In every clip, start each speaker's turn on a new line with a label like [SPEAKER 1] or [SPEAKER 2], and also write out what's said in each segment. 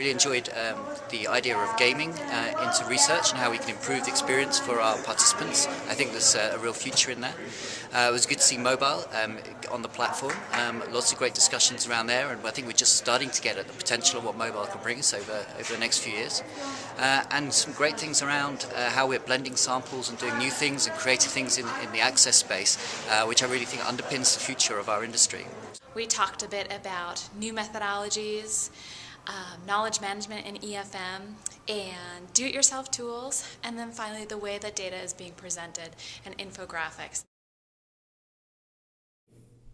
[SPEAKER 1] Really enjoyed the idea of gaming into research and how we can improve the experience for our participants. I think there's a real future in that. It was good to see mobile on the platform. Lots of great discussions around there, and I think we're just starting to get at the potential of what mobile can bring us over the next few years. And some great things around how we're blending samples and doing new things and creative things in the access space, which I really think underpins the future of our industry.
[SPEAKER 2] We talked a bit about new methodologies, knowledge management in EFM, and do-it-yourself tools, and then finally the way that data is being presented and infographics.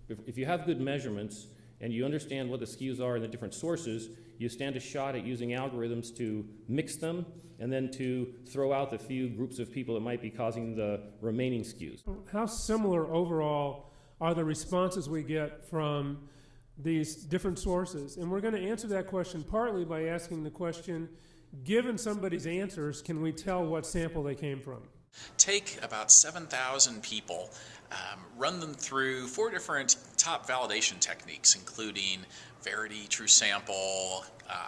[SPEAKER 3] If you have good measurements and you understand what the skews are in the different sources, you stand a shot at using algorithms to mix them and then to throw out the few groups of people that might be causing the remaining skews.
[SPEAKER 4] How similar overall are the responses we get from these different sources? And we're going to answer that question partly by asking the question, given somebody's answers, can we tell what sample they came from?
[SPEAKER 5] Take about 7,000 people, run them through 4 different top validation techniques, including Verity, True Sample,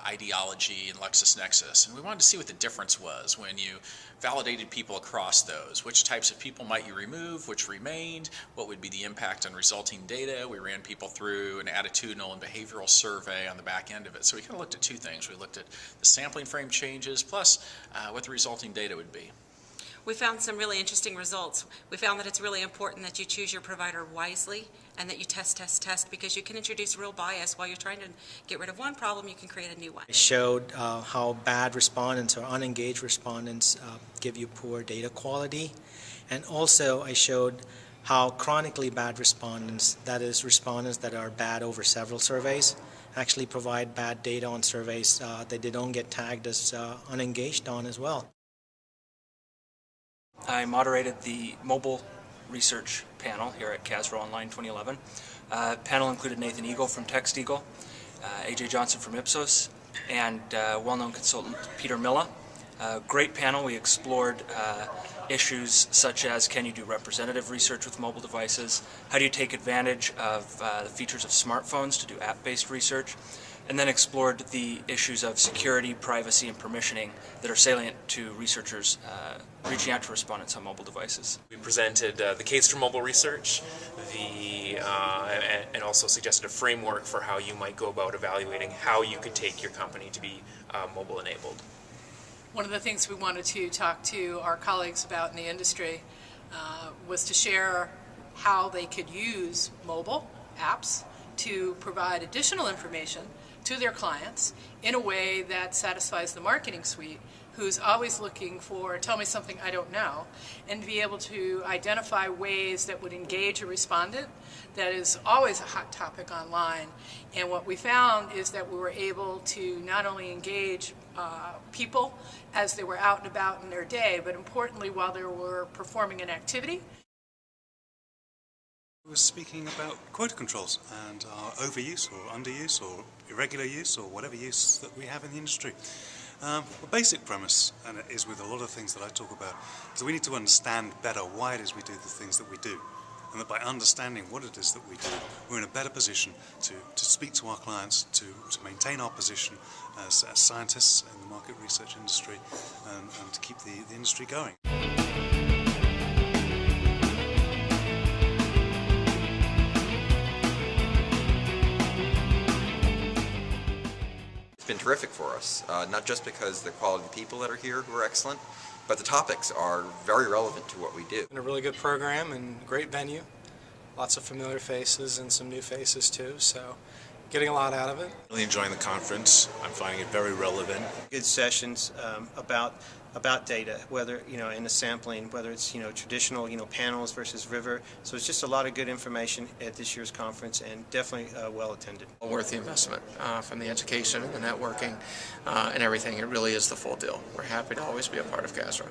[SPEAKER 5] Ideology, and LexisNexis. And we wanted to see what the difference was when you validated people across those. Which types of people might you remove, which remained, what would be the impact on resulting data. We ran people through an attitudinal and behavioral survey on the back end of it. So we kind of looked at 2 things. We looked at the sampling frame changes, plus what the resulting data would be.
[SPEAKER 6] We found some really interesting results. We found that it's really important that you choose your provider wisely and that you test, because you can introduce real bias while you're trying to get rid of one problem, you can create a new one.
[SPEAKER 7] I showed how bad respondents or unengaged respondents give you poor data quality, and also I showed how chronically bad respondents, that is respondents that are bad over several surveys, actually provide bad data on surveys that they don't get tagged as unengaged on as well.
[SPEAKER 8] I moderated the mobile research panel here at CASRO Online 2011. Panel included Nathan Eagle from TextEagle, AJ Johnson from Ipsos, and well-known consultant Peter Milla. Great panel. We explored issues such as, can you do representative research with mobile devices? How do you take advantage of the features of smartphones to do app-based research? And then explored the issues of security, privacy, and permissioning that are salient to researchers reaching out to respondents on mobile devices.
[SPEAKER 9] We presented the case for mobile research, and also suggested a framework for how you might go about evaluating how you could take your company to be mobile enabled.
[SPEAKER 10] One of the things we wanted to talk to our colleagues about in the industry was to share how they could use mobile apps to provide additional information to their clients in a way that satisfies the marketing suite, who's always looking for, tell me something I don't know, and to be able to identify ways that would engage a respondent. That is always a hot topic online. And what we found is that we were able to not only engage people as they were out and about in their day, but importantly while they were performing an activity.
[SPEAKER 11] I was speaking about quota controls and our overuse or underuse or irregular use or whatever use that we have in the industry. The basic premise, and it is with a lot of things that I talk about, is that we need to understand better why it is we do the things that we do. And that by understanding what it is that we do, we're in a better position to speak to our clients, to maintain our position as scientists in the market research industry, and to keep the industry going.
[SPEAKER 12] It's been terrific for us, not just because the quality of the people that are here who are excellent, but the topics are very relevant to what we do.
[SPEAKER 13] A really good program and great venue, lots of familiar faces and some new faces too, so getting a lot out of it.
[SPEAKER 14] Really enjoying the conference. I'm finding it very relevant.
[SPEAKER 7] Good sessions about data, whether in the sampling, whether it's traditional panels versus river. So it's just a lot of good information at this year's conference, and definitely well attended.
[SPEAKER 15] Worth the investment from the education and the networking and everything. It really is the full deal. We're happy to always be a part of CASRO.